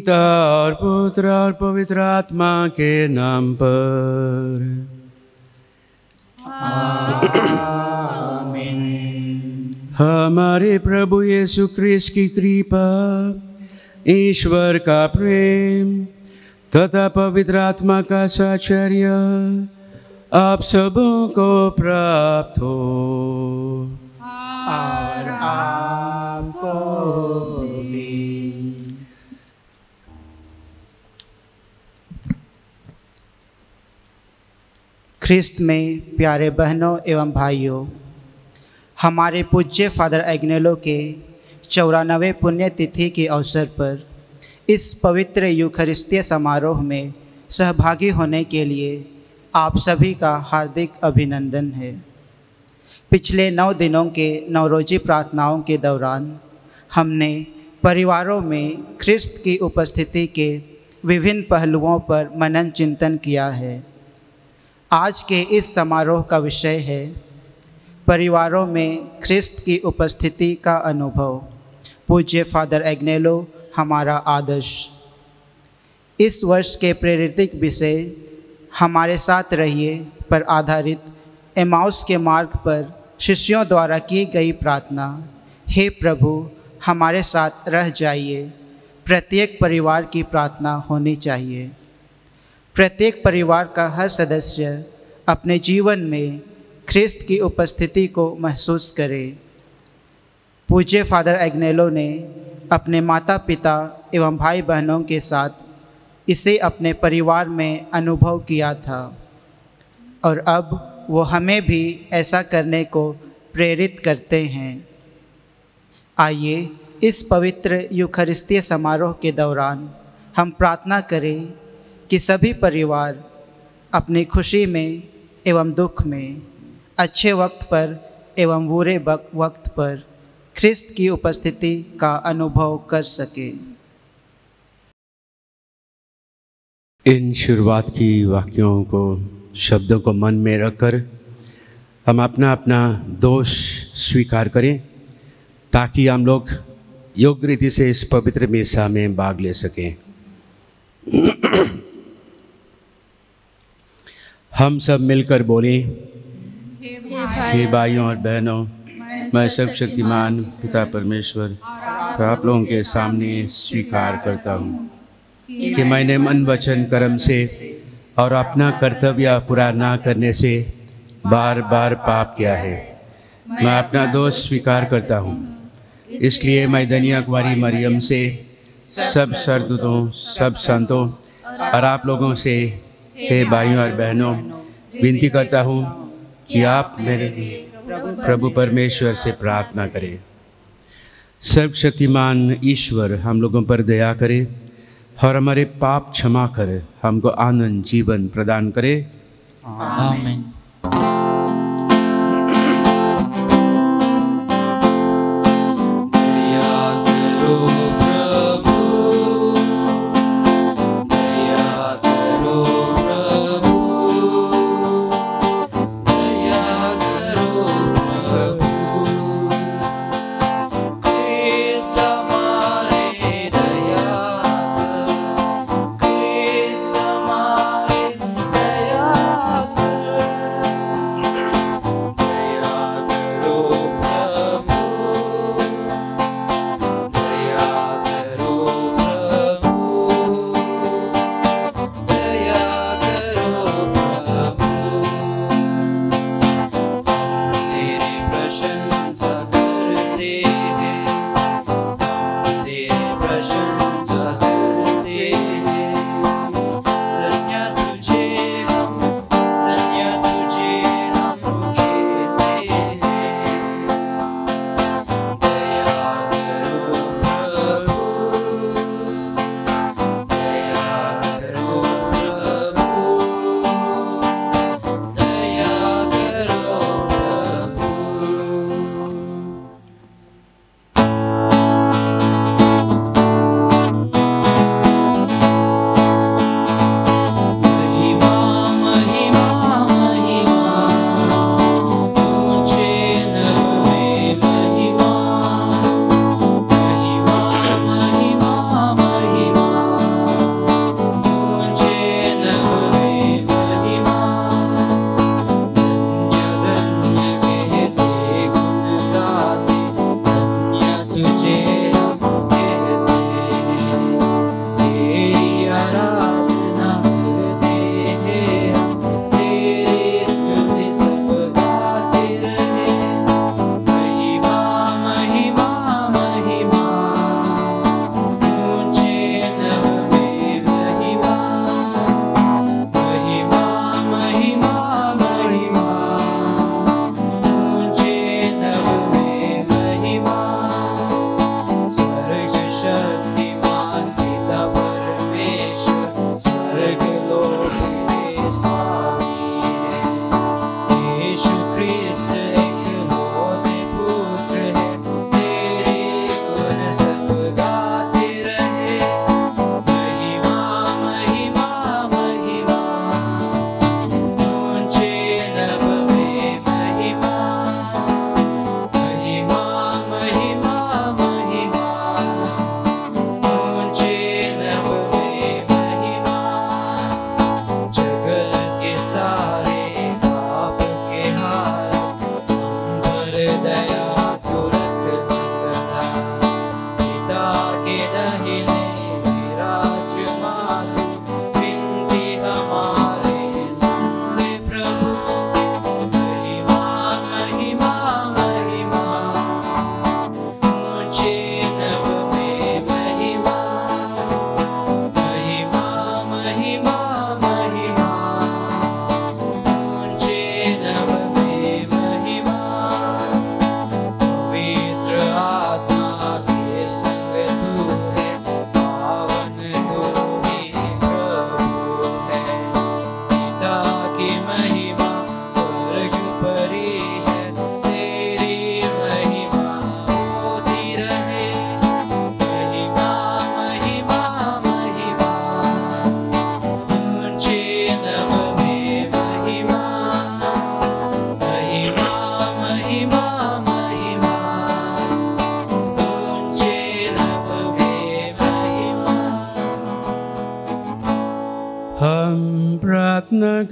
पिता और पुत्र और पवित्र आत्मा के नाम पर। आमीन। हमारे प्रभु यीशु ख्रीस्त की कृपा, ईश्वर का प्रेम तथा पवित्र आत्मा का साचर्य आप सबों को प्राप्त हो। और आपको भी। ख्रिस्त में प्यारे बहनों एवं भाइयों, हमारे पूज्य फादर एग्नेलो के 94वें पुण्यतिथि के अवसर पर इस पवित्र यूखरिस्तीय समारोह में सहभागी होने के लिए आप सभी का हार्दिक अभिनंदन है। पिछले 9 दिनों के नवरोजी प्रार्थनाओं के दौरान हमने परिवारों में ख्रिस्त की उपस्थिति के विभिन्न पहलुओं पर मनन चिंतन किया है। आज के इस समारोह का विषय है परिवारों में ख्रिस्त की उपस्थिति का अनुभव। पूज्य फादर एग्नेलो हमारा आदर्श। इस वर्ष के प्रेरित विषय हमारे साथ रहिए पर आधारित एमाउस के मार्ग पर शिष्यों द्वारा की गई प्रार्थना, हे प्रभु हमारे साथ रह जाइए, प्रत्येक परिवार की प्रार्थना होनी चाहिए। प्रत्येक परिवार का हर सदस्य अपने जीवन में ख्रिस्त की उपस्थिति को महसूस करे। पूज्य फादर एग्नेलो ने अपने माता पिता एवं भाई बहनों के साथ इसे अपने परिवार में अनुभव किया था और अब वो हमें भी ऐसा करने को प्रेरित करते हैं। आइए इस पवित्र यूखरिस्तीय समारोह के दौरान हम प्रार्थना करें कि सभी परिवार अपनी खुशी में एवं दुख में, अच्छे वक्त पर एवं बुरे वक्त पर ख्रिस्त की उपस्थिति का अनुभव कर सके। इन शुरुआत की वाक्यों को, शब्दों को मन में रखकर हम अपना अपना दोष स्वीकार करें ताकि हम लोग योग्य रीति से इस पवित्र मिसा में भाग ले सकें। हम सब मिलकर बोलें, हे भाइयों और बहनों, मैं सर्वशक्तिमान पिता परमेश्वर और आप लोगों के सामने स्वीकार करता हूँ कि मैंने मन वचन कर्म से और अपना कर्तव्य पूरा ना करने से बार बार पाप किया है। मैं अपना दोष स्वीकार करता हूँ। इसलिए मैं धन्य कुंवारी मरियम से, सब सरदूतों, सब संतों और आप लोगों से, हे भाइयों और बहनों, विनती करता हूँ कि आप मेरे लिए प्रभु परमेश्वर से प्रार्थना करें। सर्वशक्तिमान ईश्वर हम लोगों पर दया करे और हमारे पाप क्षमा कर हमको आनंद जीवन प्रदान करे। आमीन।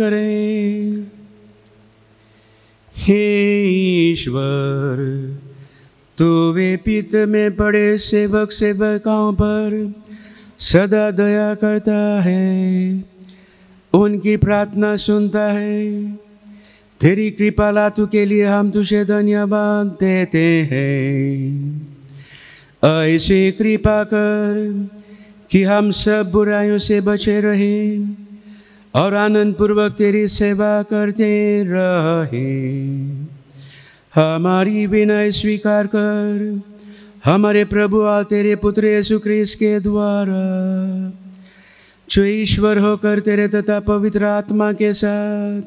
करें। हे ईश्वर, तू विपत्ति में पड़े सेवक सेवकाओं पर सदा दया करता है, उनकी प्रार्थना सुनता है। तेरी कृपा लातु के लिए हम तुझे धन्यवाद देते हैं। ऐसी कृपा कर कि हम सब बुराइयों से बचे रहें और आनंद पूर्वक तेरी सेवा करते रहें। हमारी विनय स्वीकार कर, हमारे प्रभु और तेरे पुत्र यीशु ख्रीस्त के द्वारा, जो ईश्वर होकर तेरे तथा पवित्र आत्मा के साथ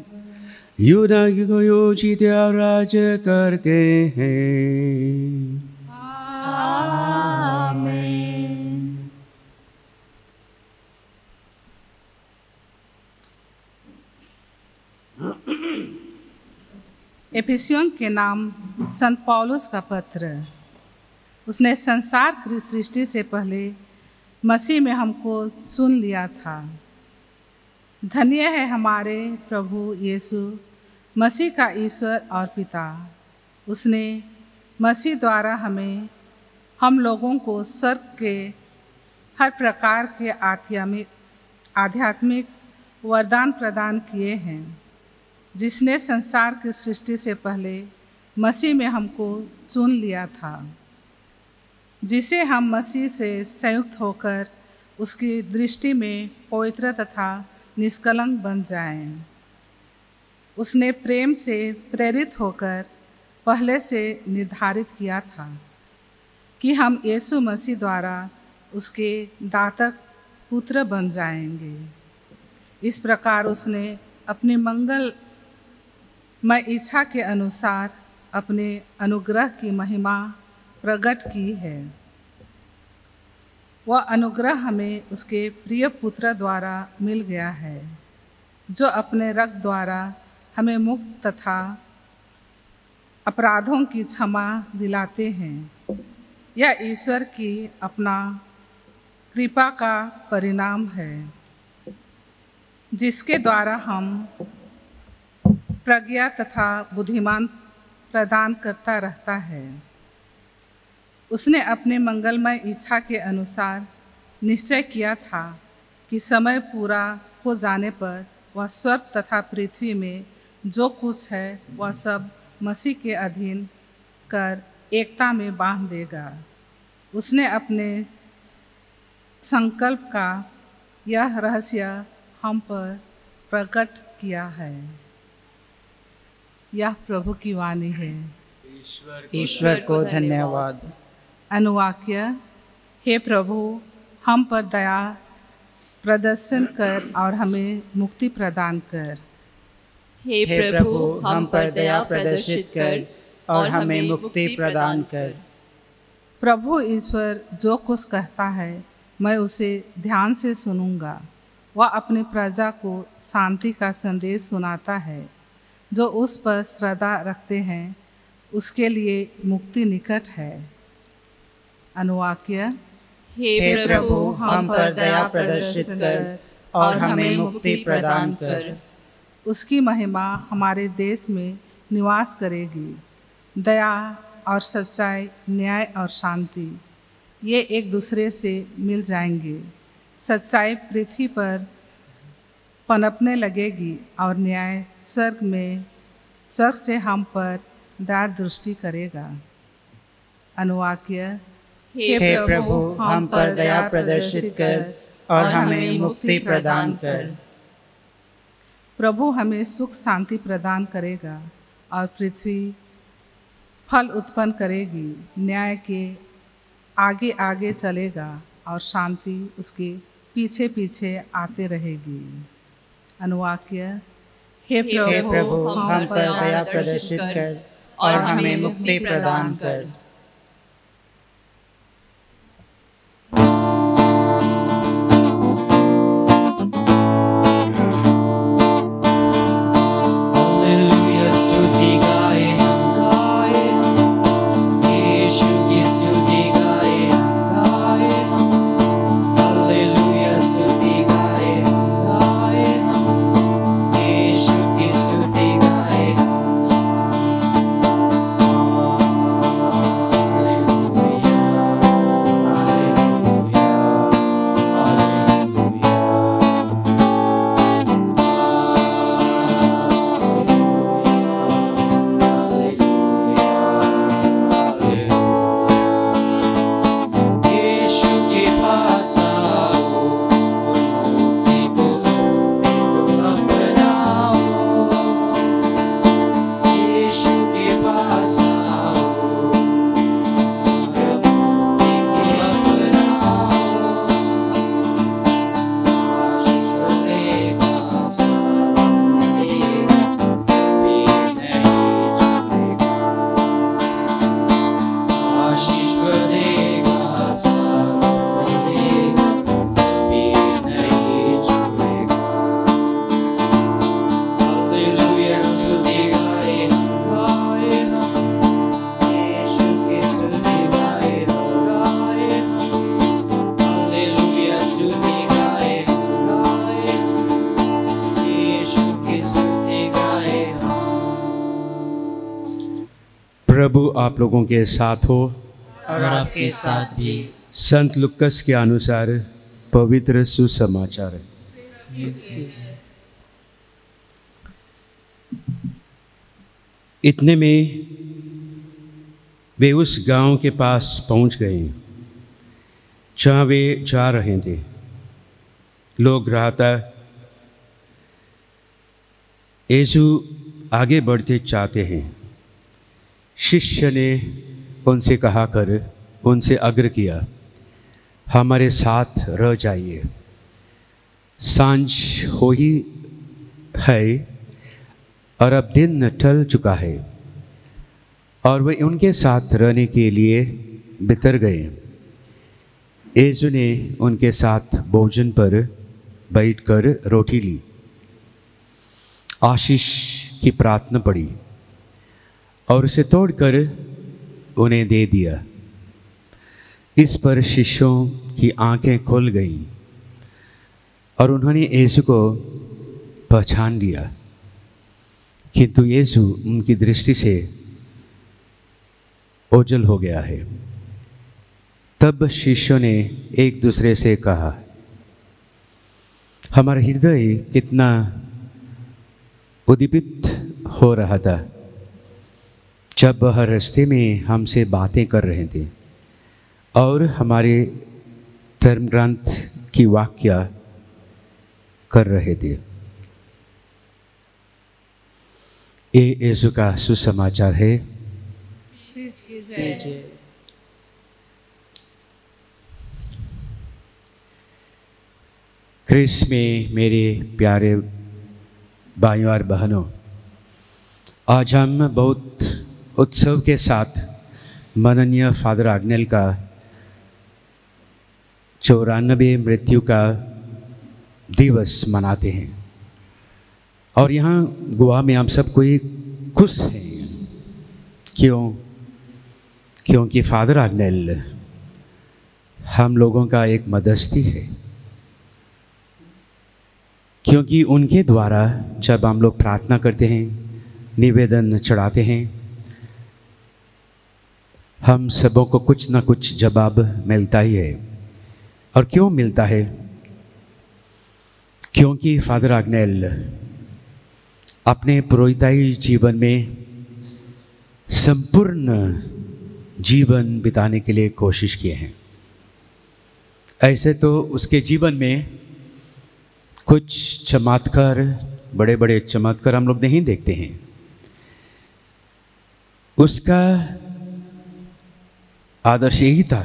युदा को योजित और राज करते हैं। आमीन। एफिसियों के नाम संत पौलुस का पत्र। उसने संसार की सृष्टि से पहले मसीह में हमको सुन लिया था। धन्य है हमारे प्रभु यीशु मसीह का ईश्वर और पिता। उसने मसीह द्वारा हम लोगों को स्वर्ग के हर प्रकार के आध्यात्मिक वरदान प्रदान किए हैं, जिसने संसार की सृष्टि से पहले मसीह में हमको चुन लिया था, जिसे हम मसीह से संयुक्त होकर उसकी दृष्टि में पवित्र तथा निष्कलंक बन जाएं। उसने प्रेम से प्रेरित होकर पहले से निर्धारित किया था कि हम यीशु मसीह द्वारा उसके दातक पुत्र बन जाएंगे। इस प्रकार उसने अपनी मंगलमय इच्छा के अनुसार अपने अनुग्रह की महिमा प्रकट की है। वह अनुग्रह हमें उसके प्रिय पुत्र द्वारा मिल गया है, जो अपने रक्त द्वारा हमें मुक्त तथा अपराधों की क्षमा दिलाते हैं। यह ईश्वर की अपना कृपा का परिणाम है, जिसके द्वारा हम प्रज्ञा तथा बुद्धिमान प्रदान करता रहता है। उसने अपने मंगलमय इच्छा के अनुसार निश्चय किया था कि समय पूरा हो जाने पर वह स्वर्ग तथा पृथ्वी में जो कुछ है वह सब मसीह के अधीन कर एकता में बांध देगा। उसने अपने संकल्प का यह रहस्य हम पर प्रकट किया है। यह प्रभु की वाणी है। ईश्वर को धन्यवाद। अनुवाक्य। हे प्रभु, हम पर दया प्रदर्शन कर और हमें मुक्ति प्रदान कर। हे प्रभु, हम पर दया प्रदर्शित कर और हमें मुक्ति प्रदान कर। प्रभु ईश्वर जो कुछ कहता है मैं उसे ध्यान से सुनूंगा। वह अपनी प्रजा को शांति का संदेश सुनाता है। जो उस पर श्रद्धा रखते हैं उसके लिए मुक्ति निकट है। अनुवाक्य। हे प्रभु, हम पर दया प्रदर्शित कर और हमें मुक्ति प्रदान कर। उसकी महिमा हमारे देश में निवास करेगी। दया और सच्चाई, न्याय और शांति ये एक दूसरे से मिल जाएंगे। सच्चाई पृथ्वी पर पनपने लगेगी और न्याय स्वर्ग से हम पर दया दृष्टि करेगा। अनुवाक्य। हे प्रभु, हम पर दया प्रदर्शित कर और हमें मुक्ति प्रदान कर। प्रभु हमें सुख शांति प्रदान करेगा और पृथ्वी फल उत्पन्न करेगी। न्याय के आगे आगे चलेगा और शांति उसके पीछे पीछे आते रहेगी। अनुवाक्य। हे प्रभु, हम पर दया प्रदर्शित कर और हमें मुक्ति प्रदान कर। Hallelujah, स्तुति गाए हम गाए हम। प्रभु आप लोगों के साथ हो और आपके साथ भी। संत लुक्कस के अनुसार पवित्र सुसमाचार। इतने में वे उस गांव के पास पहुंच गए जहाँ वे जा रहे थे। लोग रहा था, यीशु आगे बढ़ते चाहते हैं। शिष्य ने उनसे कहा कर उनसे आग्रह किया, हमारे साथ रह जाइए, सांझ हो ही है और अब दिन ढल चुका है। और वे उनके साथ रहने के लिए बितर गए। यीशु ने उनके साथ भोजन पर बैठकर रोटी ली, आशीष की प्रार्थना पढ़ी और उसे तोड़कर उन्हें दे दिया। इस पर शिष्यों की आंखें खुल गईं और उन्होंने यीशु को पहचान लिया, किंतु यीशु उनकी दृष्टि से ओझल हो गया है। तब शिष्यों ने एक दूसरे से कहा, हमारा हृदय कितना उद्दीपित हो रहा था जब वह रास्ते में हमसे बातें कर रहे थे और हमारे धर्म ग्रंथ की व्याख्या कर रहे थे। ये यीशु का सुसमाचार है। ख्रिस्त में मेरे प्यारे भाइयों और बहनों, आज हम बहुत उत्सव के साथ माननीय फादर आग्नेल का 94 मृत्यु का दिवस मनाते हैं। और यहाँ गोवा में हम सब कोई खुश हैं। क्योंकि फादर आग्नेल हम लोगों का एक मध्यस्थी है। क्योंकि उनके द्वारा जब हम लोग प्रार्थना करते हैं, निवेदन चढ़ाते हैं, हम सबों को कुछ ना कुछ जवाब मिलता ही है। और क्यों मिलता है? क्योंकि फादर आग्नेल अपने पुरोहिताई जीवन में संपूर्ण जीवन बिताने के लिए कोशिश किए हैं। ऐसे तो उसके जीवन में कुछ चमत्कार, बड़े बड़े चमत्कार हम लोग नहीं देखते हैं। उसका आदर्श यही था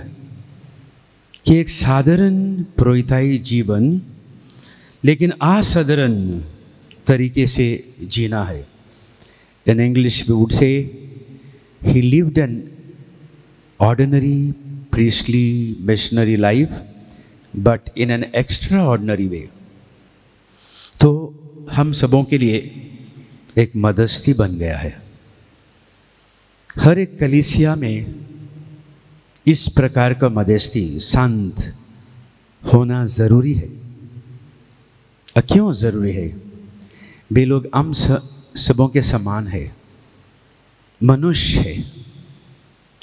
कि एक साधारण पुरोहिताई जीवन लेकिन असाधारण तरीके से जीना है। In English we would say he lived an ordinary priestly missionary life but in an extraordinary way। तो हम सबों के लिए एक मध्यस्थी बन गया है। हर एक कलीसिया में इस प्रकार का मध्यस्थी संत होना ज़रूरी है। क्यों ज़रूरी है? वे लोग हम सबों के समान है, मनुष्य है,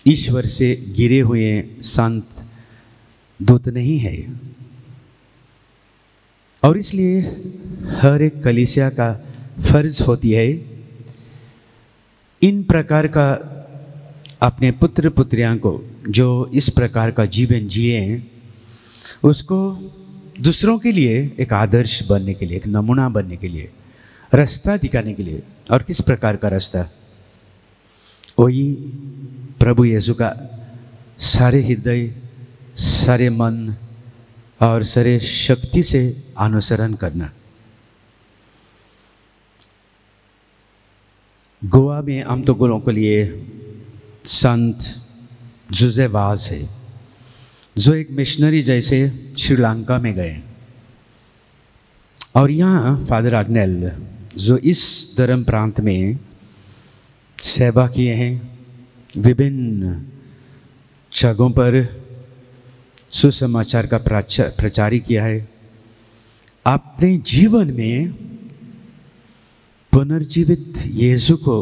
ईश्वर से गिरे हुए संत दूत नहीं है। और इसलिए हर एक कलीसिया का फर्ज होती है इन प्रकार का अपने पुत्र पुत्रियां को जो इस प्रकार का जीवन जिए उसको दूसरों के लिए एक आदर्श बनने के लिए, एक नमूना बनने के लिए, रास्ता दिखाने के लिए। और किस प्रकार का रास्ता? वही प्रभु यीशु का सारे हृदय, सारे मन और सारे शक्ति से अनुसरण करना। गोवा में हम तो लोगों के लिए संत जोसे वाज है, जो एक मिशनरी जैसे श्रीलंका में गए। और यहाँ फादर आग्नेल जो इस धर्म प्रांत में सेवा किए हैं, विभिन्न जगहों पर सुसमाचार का प्रचार किया है, अपने जीवन में पुनर्जीवित यीशु को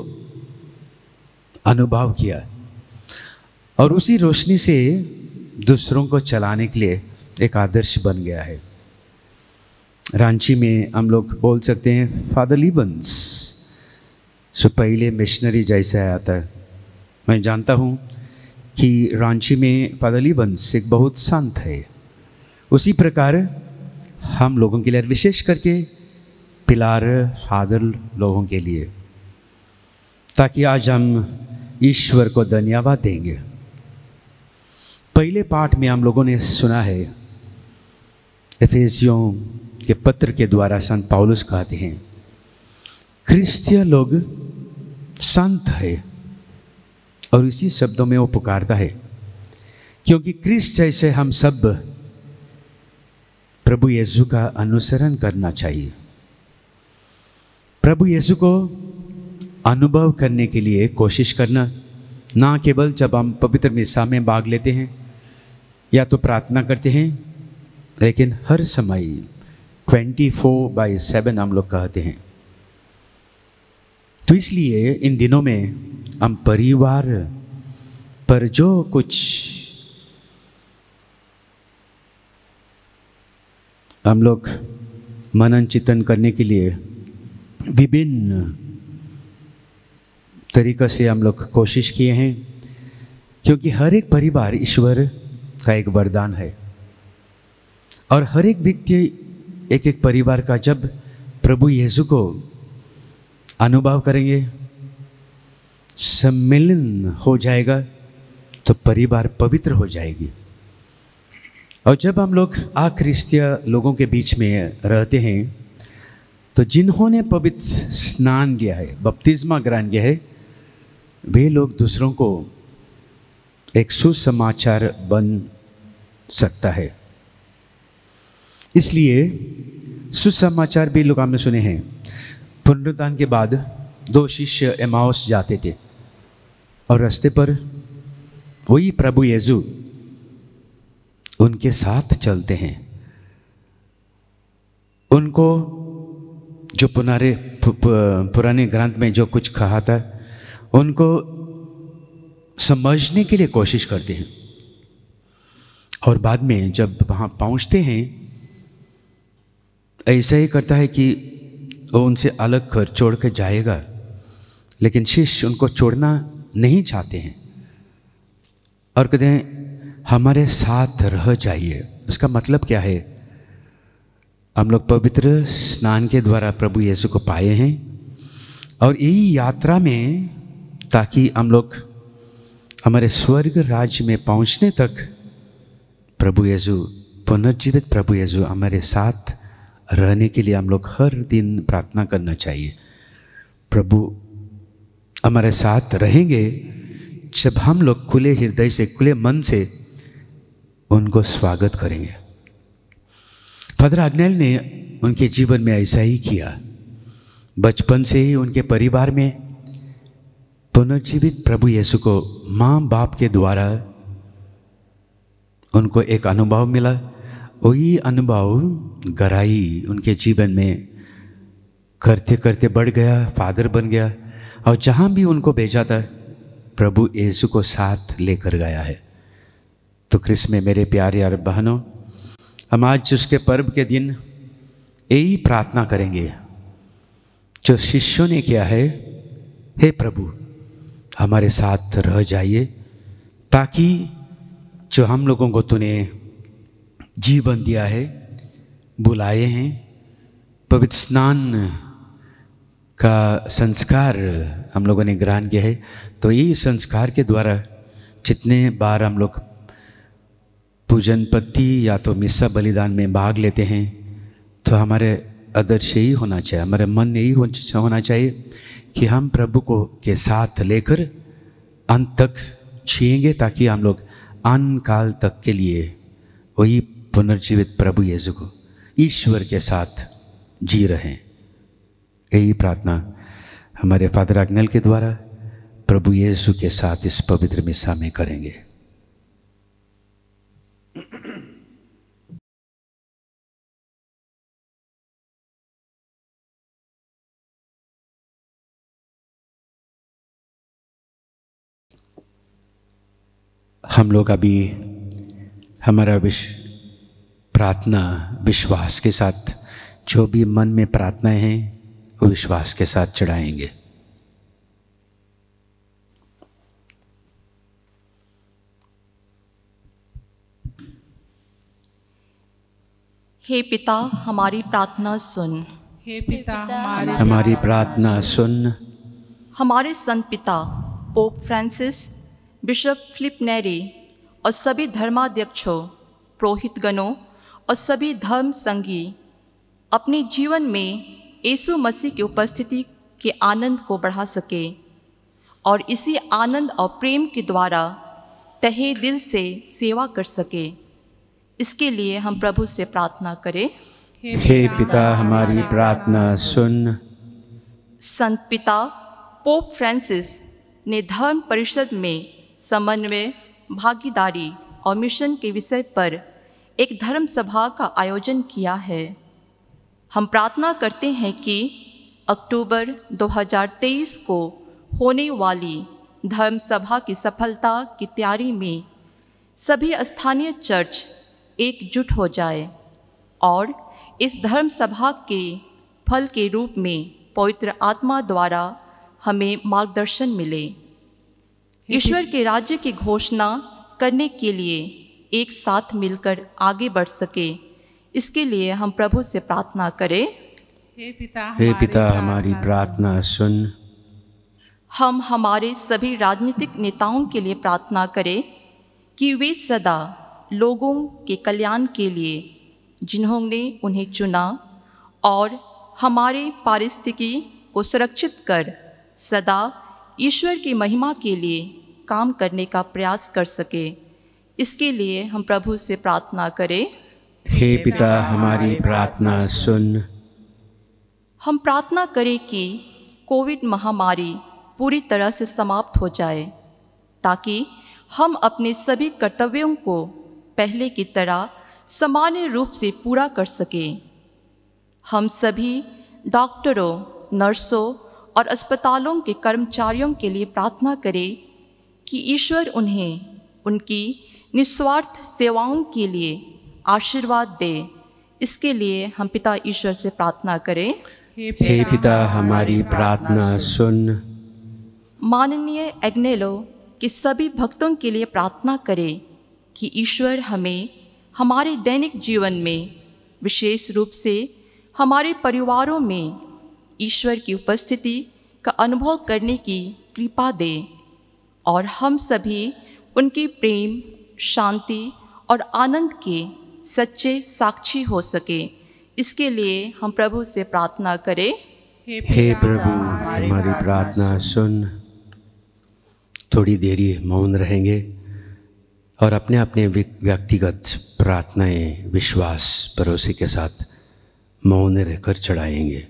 अनुभव किया और उसी रोशनी से दूसरों को चलाने के लिए एक आदर्श बन गया है। रांची में हम लोग बोल सकते हैं फादर लीबंस सो पहले मिशनरी जैसे आया था। मैं जानता हूँ कि रांची में फादर लीबंस एक बहुत संत है। उसी प्रकार हम लोगों के लिए, विशेष करके पिलार फादर लोगों के लिए, ताकि आज हम ईश्वर को धन्यवाद देंगे। पहले पाठ में हम लोगों ने सुना है एफेसियों के पत्र के द्वारा संत पौलुस कहते हैं क्रिस्तीय लोग संत है, और इसी शब्दों में वो पुकारता है क्योंकि क्रिस्त जैसे हम सब प्रभु यीशु का अनुसरण करना चाहिए। प्रभु यीशु को अनुभव करने के लिए कोशिश करना, ना केवल जब हम पवित्र मिसा में भाग लेते हैं या तो प्रार्थना करते हैं, लेकिन हर समय 24/7 हम लोग कहते हैं। तो इसलिए इन दिनों में हम परिवार पर जो कुछ हम लोग मनन चिंतन करने के लिए विभिन्न तरीक़े से हम लोग कोशिश किए हैं, क्योंकि हर एक परिवार ईश्वर का एक वरदान है और हर एक व्यक्ति एक एक परिवार का जब प्रभु यीशु को अनुभव करेंगे, सम्मिलन हो जाएगा, तो परिवार पवित्र हो जाएगी। और जब हम लोग अक्रिस्तीय लोगों के बीच में रहते हैं, तो जिन्होंने पवित्र स्नान लिया है, बपतिस्मा ग्रहण किया है, वे लोग दूसरों को एक सुसमाचार बन सकता है। इसलिए सुसमाचार भी लोग हमने सुने हैं। पुनरुत्थान के बाद 2 शिष्य एमाउस जाते थे और रास्ते पर वही प्रभु यीशु उनके साथ चलते हैं। उनको जो पुराने ग्रंथ में जो कुछ कहा था, उनको समझने के लिए कोशिश करते हैं और बाद में जब वहाँ पहुँचते हैं, ऐसा ही करता है कि वो उनसे अलग कर छोड़ कर जाएगा, लेकिन शिष्य उनको छोड़ना नहीं चाहते हैं और कहते हैं हमारे साथ रह जाइए। उसका मतलब क्या है? हम लोग पवित्र स्नान के द्वारा प्रभु यीशु को पाए हैं और यही यात्रा में, ताकि हम लोग हमारे स्वर्ग राज्य में पहुंचने तक प्रभु यीशु, पुनर्जीवित प्रभु यीशु हमारे साथ रहने के लिए हम लोग हर दिन प्रार्थना करना चाहिए। प्रभु हमारे साथ रहेंगे जब हम लोग खुले हृदय से, खुले मन से उनको स्वागत करेंगे। फादर अग्नेल ने उनके जीवन में ऐसा ही किया। बचपन से ही उनके परिवार में पुनर्जीवित प्रभु यीशु को माँ बाप के द्वारा उनको एक अनुभव मिला। वही अनुभव गहराई उनके जीवन में करते करते बढ़ गया, फादर बन गया और जहाँ भी उनको भेजा था प्रभु यीशु को साथ लेकर गया है। तो क्रिस्त में मेरे प्यारे और बहनों, हम आज उसके पर्व के दिन यही प्रार्थना करेंगे जो शिष्यों ने किया है, हे प्रभु हमारे साथ रह जाइए, ताकि जो हम लोगों को तूने जीवन दिया है, बुलाए हैं, पवित्र स्नान का संस्कार हम लोगों ने ग्रहण किया है, तो यही संस्कार के द्वारा जितने बार हम लोग पूजन पत्ती या तो मिस्सा बलिदान में भाग लेते हैं, तो हमारे आदर्श यही होना चाहिए, हमारे मन यही होना चाहिए कि हम प्रभु को के साथ लेकर अंत तक जिएंगे, ताकि हम लोग अनंत काल तक के लिए वही पुनर्जीवित प्रभु यीशु को ईश्वर के साथ जी रहे। यही प्रार्थना हमारे फादर अग्नेल के द्वारा प्रभु यीशु के साथ इस पवित्र मिसा में करेंगे। हम लोग अभी हमारा प्रार्थना विश्वास के साथ, जो भी मन में प्रार्थनाएं हैं वो विश्वास के साथ चढ़ाएंगे। हे पिता हमारी प्रार्थना सुन। हे पिता हमारी प्रार्थना सुन। हमारे संत पिता पोप फ्रांसिस, बिशप फिलिप नेरी और सभी धर्माध्यक्षों, पुरोहितगणों और सभी धर्म संगी अपने जीवन में यीशु मसीह की उपस्थिति के आनंद को बढ़ा सके और इसी आनंद और प्रेम के द्वारा तहे दिल से सेवा कर सके। इसके लिए हम प्रभु से प्रार्थना करें। हे पिता हमारी प्रार्थना सुन। संत पिता पोप फ्रांसिस ने धर्म परिषद में समन्वय, भागीदारी और मिशन के विषय पर एक धर्म सभा का आयोजन किया है। हम प्रार्थना करते हैं कि अक्टूबर 2023 को होने वाली धर्म सभा की सफलता की तैयारी में सभी स्थानीय चर्च एकजुट हो जाए और इस धर्म सभा के फल के रूप में पवित्र आत्मा द्वारा हमें मार्गदर्शन मिले। ईश्वर के राज्य की घोषणा करने के लिए एक साथ मिलकर आगे बढ़ सके, इसके लिए हम प्रभु से प्रार्थना करें। हे पिता हमारी प्रार्थना सुन। हम हमारे सभी राजनीतिक नेताओं के लिए प्रार्थना करें कि वे सदा लोगों के कल्याण के लिए जिन्होंने उन्हें चुना और हमारे पारिस्थितिकी को सुरक्षित कर सदा ईश्वर की महिमा के लिए काम करने का प्रयास कर सके, इसके लिए हम प्रभु से प्रार्थना करें। हे पिता हमारी प्रार्थना सुन। हम प्रार्थना करें कि कोविड महामारी पूरी तरह से समाप्त हो जाए ताकि हम अपने सभी कर्तव्यों को पहले की तरह सामान्य रूप से पूरा कर सकें। हम सभी डॉक्टरों, नर्सों और अस्पतालों के कर्मचारियों के लिए प्रार्थना करें कि ईश्वर उन्हें उनकी निस्वार्थ सेवाओं के लिए आशीर्वाद दे, इसके लिए हम पिता ईश्वर से प्रार्थना करें। हे पिता हमारी प्रार्थना सुन। माननीय एग्नेलो के सभी भक्तों के लिए प्रार्थना करें कि ईश्वर हमें हमारे दैनिक जीवन में, विशेष रूप से हमारे परिवारों में ईश्वर की उपस्थिति का अनुभव करने की कृपा दे और हम सभी उनकी प्रेम, शांति और आनंद के सच्चे साक्षी हो सके, इसके लिए हम प्रभु से प्रार्थना करें। हे प्रभु हमारी प्रार्थना सुन। थोड़ी देरी मौन रहेंगे और अपने अपने व्यक्तिगत प्रार्थनाएं विश्वास भरोसे के साथ मौन रहकर चढ़ाएंगे।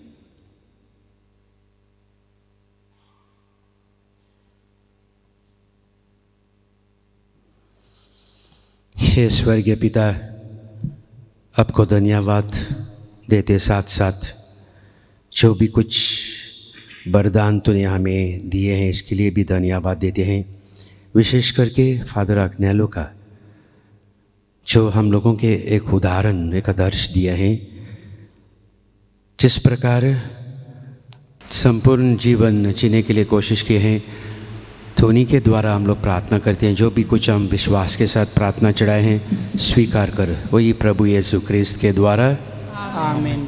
हे स्वर्गीय पिता, आपको धन्यवाद देते साथ साथ जो भी कुछ वरदान तूने हमें दिए हैं इसके लिए भी धन्यवाद देते हैं। विशेष करके फादर अग्नेलो का, जो हम लोगों के एक उदाहरण, एक आदर्श दिया है, जिस प्रकार संपूर्ण जीवन जीने के लिए कोशिश की है, तो उन्हीं के द्वारा हम लोग प्रार्थना करते हैं। जो भी कुछ हम विश्वास के साथ प्रार्थना चढ़ाए हैं स्वीकार कर, वही प्रभु यीशु क्रिस्त के द्वारा। आमीन।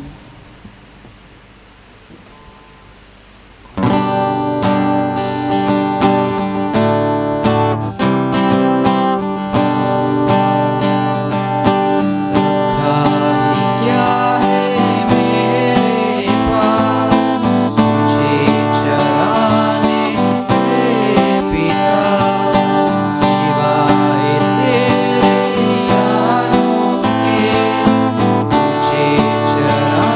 चढ़ाने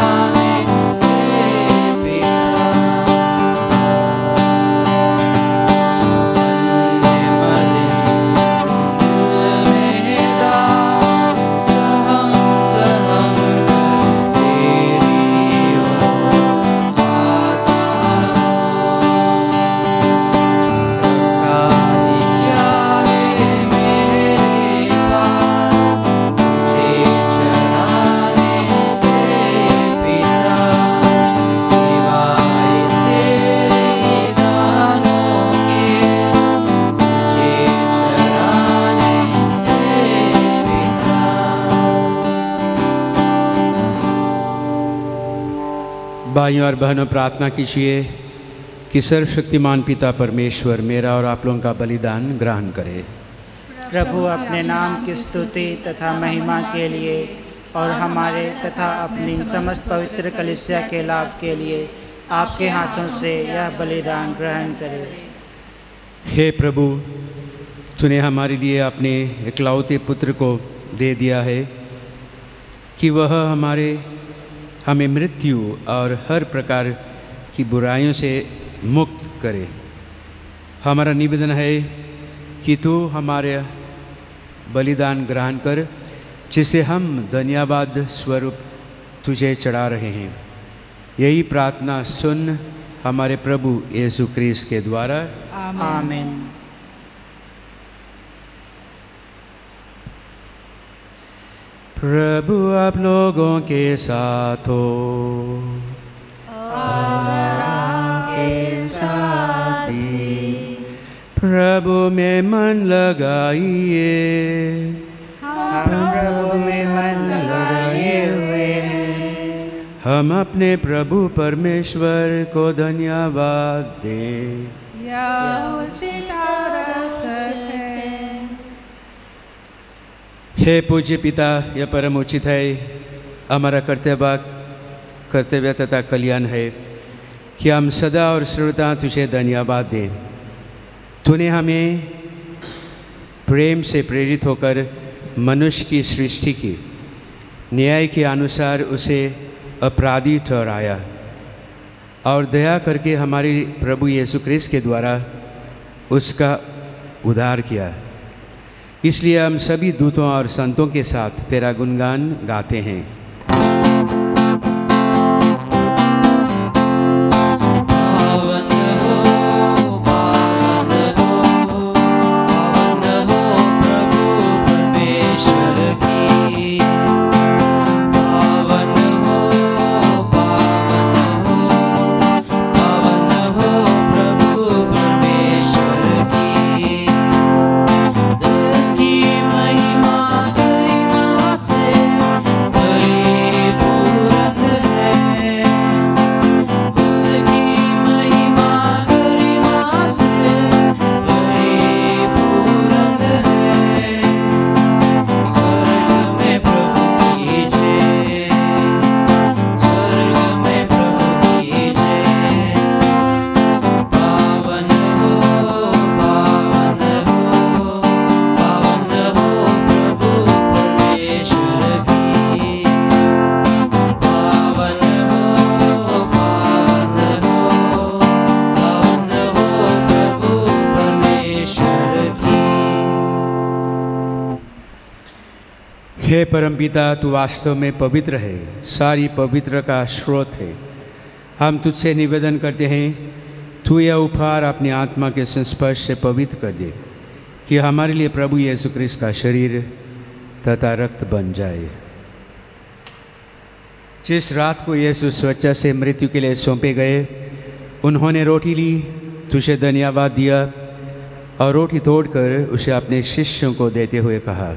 भाइयों और बहनों, प्रार्थना कीजिए कि सर्वशक्तिमान पिता परमेश्वर मेरा और आप लोगों का बलिदान ग्रहण करे। प्रभु अपने नाम की स्तुति तथा महिमा के लिए और हमारे तथा अपनी समस्त पवित्र कलीसिया के लाभ के लिए आपके हाथों से यह बलिदान ग्रहण करे। हे प्रभु, तूने हमारे लिए अपने इकलौते पुत्र को दे दिया है कि वह हमें मृत्यु और हर प्रकार की बुराइयों से मुक्त करे। हमारा निवेदन है कि तू हमारे बलिदान ग्रहण कर, जिसे हम धन्यवाद स्वरूप तुझे चढ़ा रहे हैं। यही प्रार्थना सुन हमारे प्रभु यीशु क्रिस्त के द्वारा। आमीन। प्रभु आप लोगों के साथ हो। आपके साथ भी। प्रभु में मन लगाइए। हम प्रभु में मन लगाए हुए हैं। हम अपने प्रभु परमेश्वर को धन्यवाद दें। यह उचित और अवसर है। हे पूज्य पिता, यह परम उचित है, हमारा कर्तव्य तथा कल्याण है कि हम सदा और सर्वदा तुझे धन्यवाद दें। तूने हमें प्रेम से प्रेरित होकर मनुष्य की सृष्टि की, न्याय के अनुसार उसे अपराधी ठहराया और दया करके हमारे प्रभु यीशु क्रिस्त के द्वारा उसका उद्धार किया। इसलिए हम सभी दूतों और संतों के साथ तेरा गुणगान गाते हैं। हे परमपिता, तू वास्तव में पवित्र है, सारी पवित्र का स्रोत है। हम तुझसे निवेदन करते हैं, तू यह उपहार अपनी आत्मा के संस्पर्श से पवित्र कर दे कि हमारे लिए प्रभु यीशु क्रिस्त का शरीर तथा रक्त बन जाए। जिस रात को यीशु स्वेच्छा से मृत्यु के लिए सौंपे गए, उन्होंने रोटी ली, तुझे धन्यवाद दिया और रोटी तोड़कर उसे अपने शिष्यों को देते हुए कहा,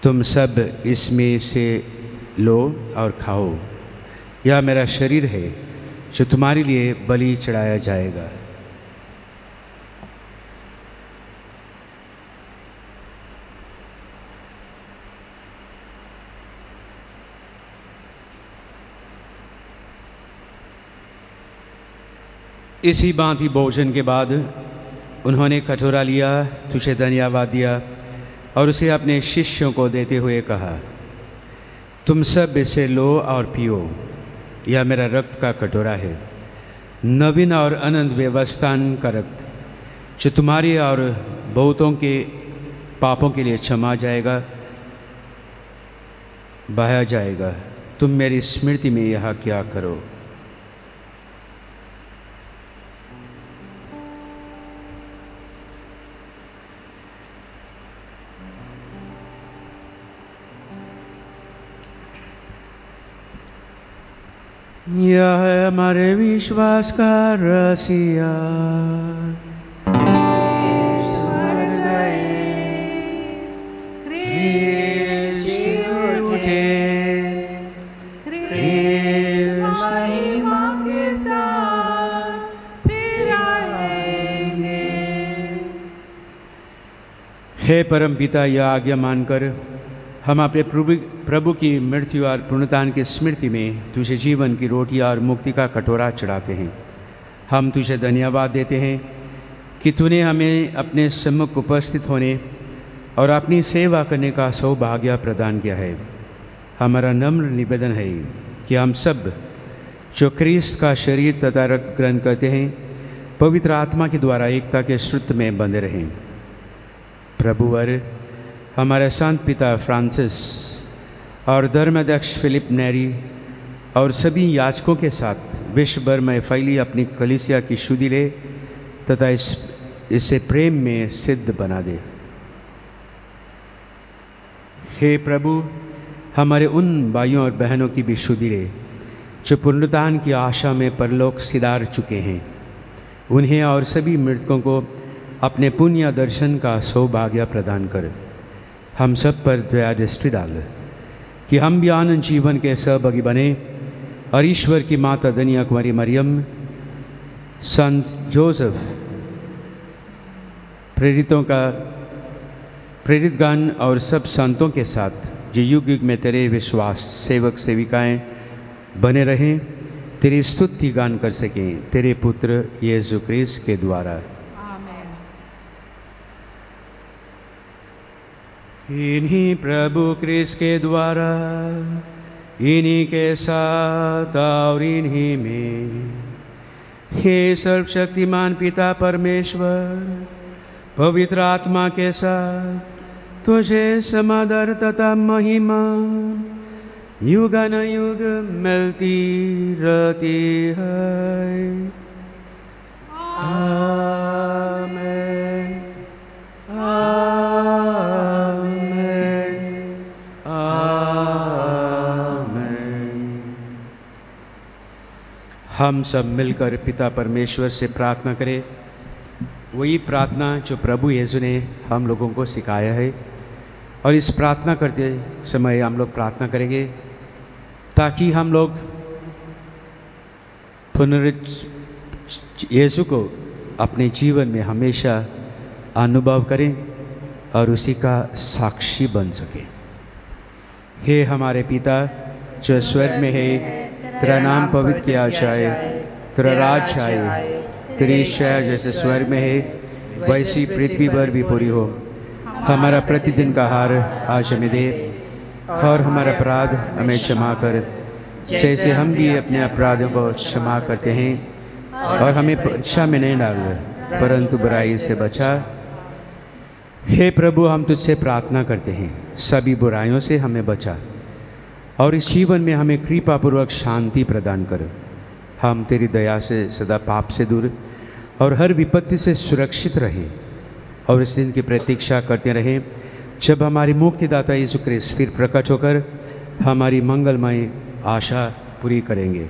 तुम सब इसमें से लो और खाओ। यह मेरा शरीर है जो तुम्हारे लिए बलि चढ़ाया जाएगा। इसी भांति भोजन के बाद उन्होंने कटोरा लिया, तुझे धन्यवाद दिया और उसे अपने शिष्यों को देते हुए कहा, तुम सब इसे लो और पियो। यह मेरा रक्त का कटोरा है, नवीन और अनंत व्यवस्थान का रक्त, जो तुम्हारे और बहुतों के पापों के लिए क्षमा जाएगा, बहाया जाएगा। तुम मेरी स्मृति में यह क्या करो। यह है हमारे विश्वास का रसिया। उठे हे परमपिता, यह आज्ञा मानकर हम अपने प्रभु की मृत्यु और पुनरुत्थान की स्मृति में तुझे जीवन की रोटी और मुक्ति का कटोरा चढ़ाते हैं। हम तुझे धन्यवाद देते हैं कि तूने हमें अपने सम्मुख उपस्थित होने और अपनी सेवा करने का सौभाग्य प्रदान किया है। हमारा नम्र निवेदन है कि हम सब जो ख्रीस्त का शरीर तथा रक्त ग्रहण करते हैं, पवित्र आत्मा के द्वारा एकता के सूत्र में बंधे रहें। प्रभुवर हमारे संत पिता फ्रांसिस और धर्माध्यक्ष फिलिप नेरी और सभी याजकों के साथ विश्व भर में फैली अपनी कलीसिया की शुद्धि ले तथा इसे प्रेम में सिद्ध बना दे। हे प्रभु, हमारे उन भाइयों और बहनों की भी शुद्धि ले जो पुनरुत्थान की आशा में परलोक सिधार चुके हैं। उन्हें और सभी मृतकों को अपने पुण्य दर्शन का सौभाग्य प्रदान कर। हम सब पर दया दृष्टि डाल कि हम भी आनंद जीवन के सहभागी बने और ईश्वर की माता धन्य कुमारी मरियम, संत जोसेफ, प्रेरितगण और सब संतों के साथ जो युग युग में तेरे विश्वास सेवक सेविकाएं बने रहें, तेरी स्तुति गान कर सकें, तेरे पुत्र यीशु क्रिस्त के द्वारा। इन्हीं प्रभु क्रिस्त के द्वारा, इन्हीं के साथ और इन्हीं में, हे सर्वशक्तिमान पिता परमेश्वर, पवित्र आत्मा के साथ तुझे समादर तथा महिमा युगानुयुग मिलती रहती है। आमेन, आमेन, आमेन। हम सब मिलकर पिता परमेश्वर से प्रार्थना करें, वही प्रार्थना जो प्रभु यीशु ने हम लोगों को सिखाया है। और इस प्रार्थना करते समय हम लोग प्रार्थना करेंगे ताकि हम लोग यीशु को अपने जीवन में हमेशा अनुभव करें और उसी का साक्षी बन सके। हे हमारे पिता जो स्वर्ग में है, तेरा नाम पवित्र किया जाए, तेरा राज आए, तेरी इच्छा जैसे स्वर्ग में है वैसी पृथ्वी पर भी पूरी हो। हमारा प्रतिदिन का आहार आज हमें दे और हमारा अपराध हमें क्षमा कर जैसे हम भी अपने अपराधों को क्षमा करते हैं, और हमें परीक्षा में नहीं डाल परंतु बुराई से बचा। हे प्रभु, हम तुझसे प्रार्थना करते हैं सभी बुराइयों से हमें बचा और इस जीवन में हमें कृपापूर्वक शांति प्रदान कर। हम तेरी दया से सदा पाप से दूर और हर विपत्ति से सुरक्षित रहें और इस दिन की प्रतीक्षा करते रहें जब हमारी मुक्तिदाता यीशु क्रिस्त फिर प्रकट होकर हमारी मंगलमय आशा पूरी करेंगे।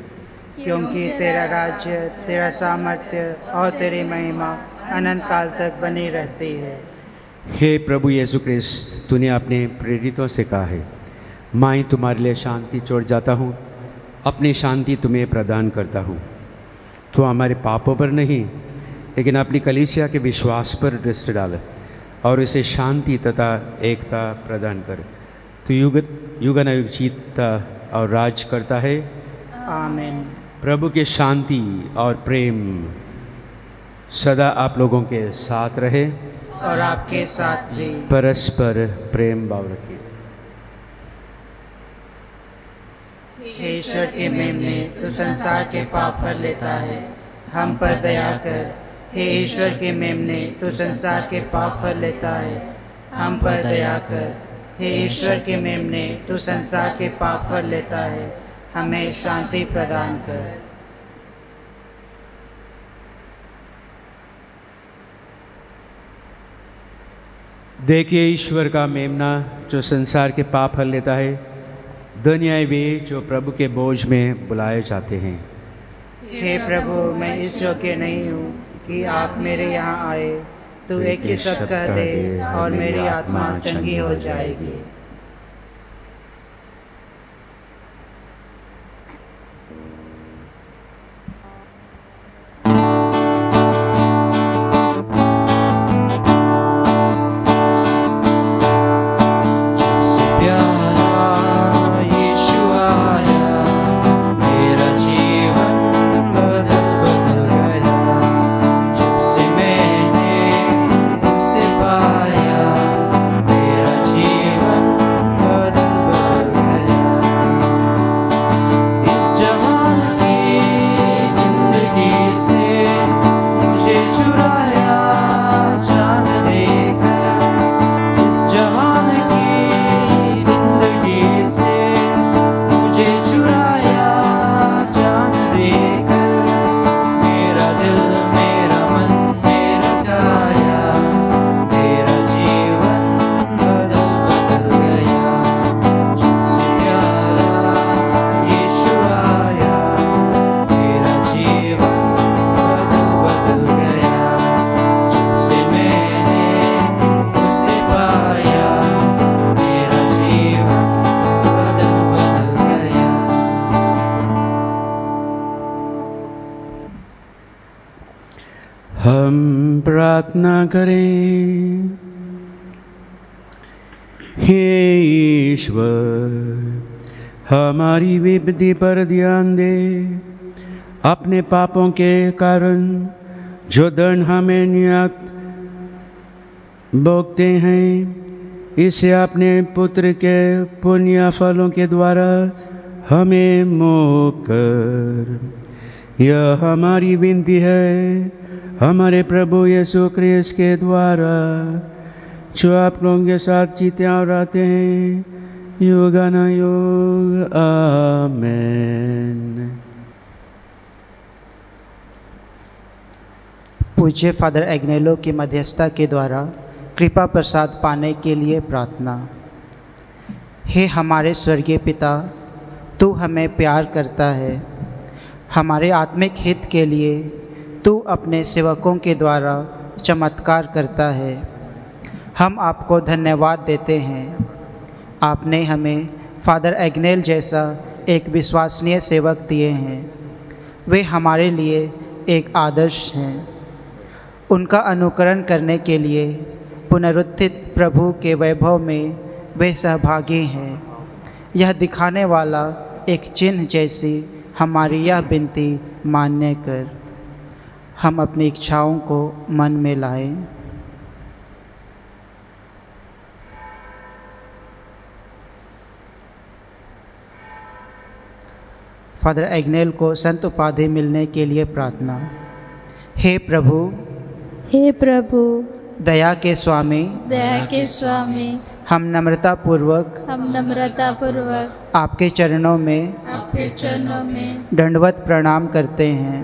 क्योंकि तेरा राज्य, तेरा सामर्थ्य और तेरी महिमा अनंत काल तक बनी रहती है। हे प्रभु यीशु क्रिस्त, तूने अपने प्रेरितों से कहा है, मैं तुम्हारे लिए शांति छोड़ जाता हूँ, अपनी शांति तुम्हें प्रदान करता हूँ। तो हमारे पापों पर नहीं लेकिन अपनी कलीसिया के विश्वास पर दृष्टि डाल और इसे शांति तथा एकता प्रदान कर। तो युगानुयुग जीतता और राज करता है। आमीन। प्रभु की शांति और प्रेम सदा आप लोगों के साथ रहे और आपके साथ भी। परस्पर प्रेम भाव रखिए। हे ईश्वर के मेमने, तू संसार के पाप हर लेता है, हम पर दया कर। हे ईश्वर के मेमने, तू संसार के पाप हर लेता है, हम पर दया कर। हे ईश्वर के मेमने, तू संसार के पाप हर लेता है, हमें शांति प्रदान कर। देखिए ईश्वर का मेमना जो संसार के पाप हर लेता है। धन्य है वे जो प्रभु के बोझ में बुलाए जाते हैं। हे प्रभु, मैं इस योग्य नहीं हूँ कि आप मेरे यहाँ आए, तू एक ही शब्द कह दे और मेरी आत्मा चंगी हो जाएगी। प्रार्थना करें। हे ईश्वर, हमारी विपत्ति पर ध्यान दे। अपने पापों के कारण जो दंड हमें नियत भोगते हैं, इसे अपने पुत्र के पुण्य फलों के द्वारा हमें मुक्त कर। यह हमारी विनती है हमारे प्रभु यीशु ख्रिस्त के द्वारा, जो आप लोगों के साथ जीते और रहते हैं युगानुयुग। आमीन। पूज्य फादर एग्नेलो की मध्यस्थता के द्वारा कृपा प्रसाद पाने के लिए प्रार्थना। हे हमारे स्वर्गीय पिता, तू हमें प्यार करता है। हमारे आत्मिक हित के लिए तू अपने सेवकों के द्वारा चमत्कार करता है। हम आपको धन्यवाद देते हैं। आपने हमें फादर एग्नेल जैसा एक विश्वसनीय सेवक दिए हैं। वे हमारे लिए एक आदर्श हैं। उनका अनुकरण करने के लिए पुनरुत्थित प्रभु के वैभव में वे सहभागी हैं। यह दिखाने वाला एक चिन्ह जैसी हमारी यह विनती मान्य कर हम अपनी इच्छाओं को मन में लाएं। फादर एग्नेल को संत उपाधि मिलने के लिए प्रार्थना। हे प्रभु, हे प्रभु, दया के स्वामी, दया के स्वामी, हम नम्रता पूर्वक आपके चरणों में दंडवत प्रणाम करते हैं।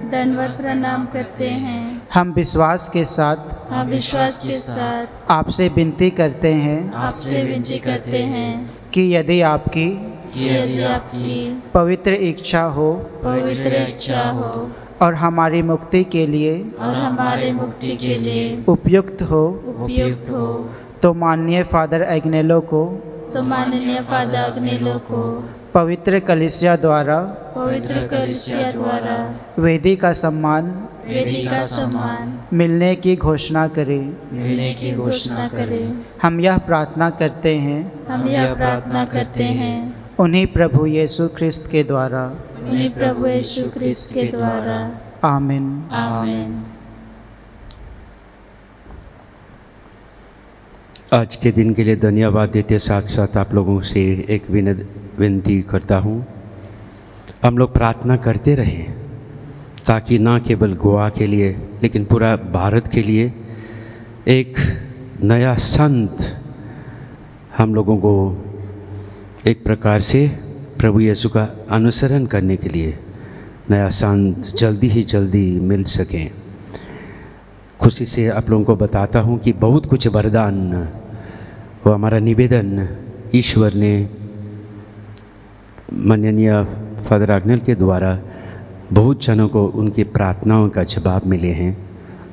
हम विश्वास के साथ आपसे विनती करते हैं कि यदि आपकी पवित्र इच्छा हो और हमारी मुक्ति के लिए उपयुक्त हो तो माननीय फादर एग्नेलो को पवित्र कलीसिया द्वारा वेदी का सम्मान मिलने की घोषणा करें। हम यह प्रार्थना करते हैं उन्हीं प्रभु यीशु ख्रिस्त के द्वारा। आमीन। आज के दिन के लिए धन्यवाद देते साथ साथ आप लोगों से एक विनती करता हूँ, हम लोग प्रार्थना करते रहें ताकि ना केवल गोवा के लिए लेकिन पूरा भारत के लिए एक नया संत हम लोगों को एक प्रकार से प्रभु यीशु का अनुसरण करने के लिए नया संत जल्दी ही जल्दी मिल सकें। खुशी से आप लोगों को बताता हूँ कि बहुत कुछ वरदान वो हमारा निवेदन ईश्वर ने माननीय फादर एग्नेल के द्वारा बहुत जनों को उनकी प्रार्थनाओं का जवाब मिले हैं।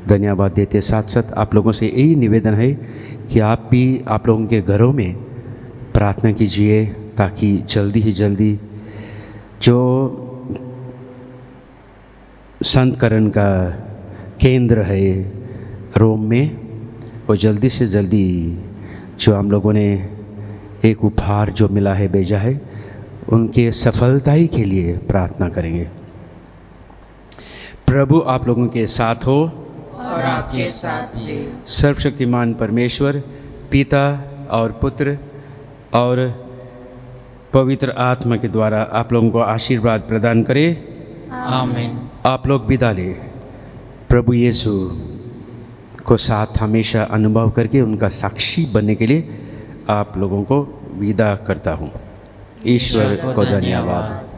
धन्यवाद देते साथ साथ आप लोगों से यही निवेदन है कि आप भी आप लोगों के घरों में प्रार्थना कीजिए ताकि जल्दी ही जल्दी जो संतकरण का केंद्र है रोम में, वो जल्दी से जल्दी जो हम लोगों ने एक उपहार जो मिला है भेजा है उनके सफलता ही के लिए प्रार्थना करेंगे। प्रभु आप लोगों के साथ हो और आपके साथ भी। सर्वशक्तिमान परमेश्वर पिता और पुत्र और पवित्र आत्मा के द्वारा आप लोगों को आशीर्वाद प्रदान करे। आमीन। आप लोग विदा लें। प्रभु यीशु को साथ हमेशा अनुभव करके उनका साक्षी बनने के लिए आप लोगों को विदा करता हूँ। ईश्वर को धन्यवाद।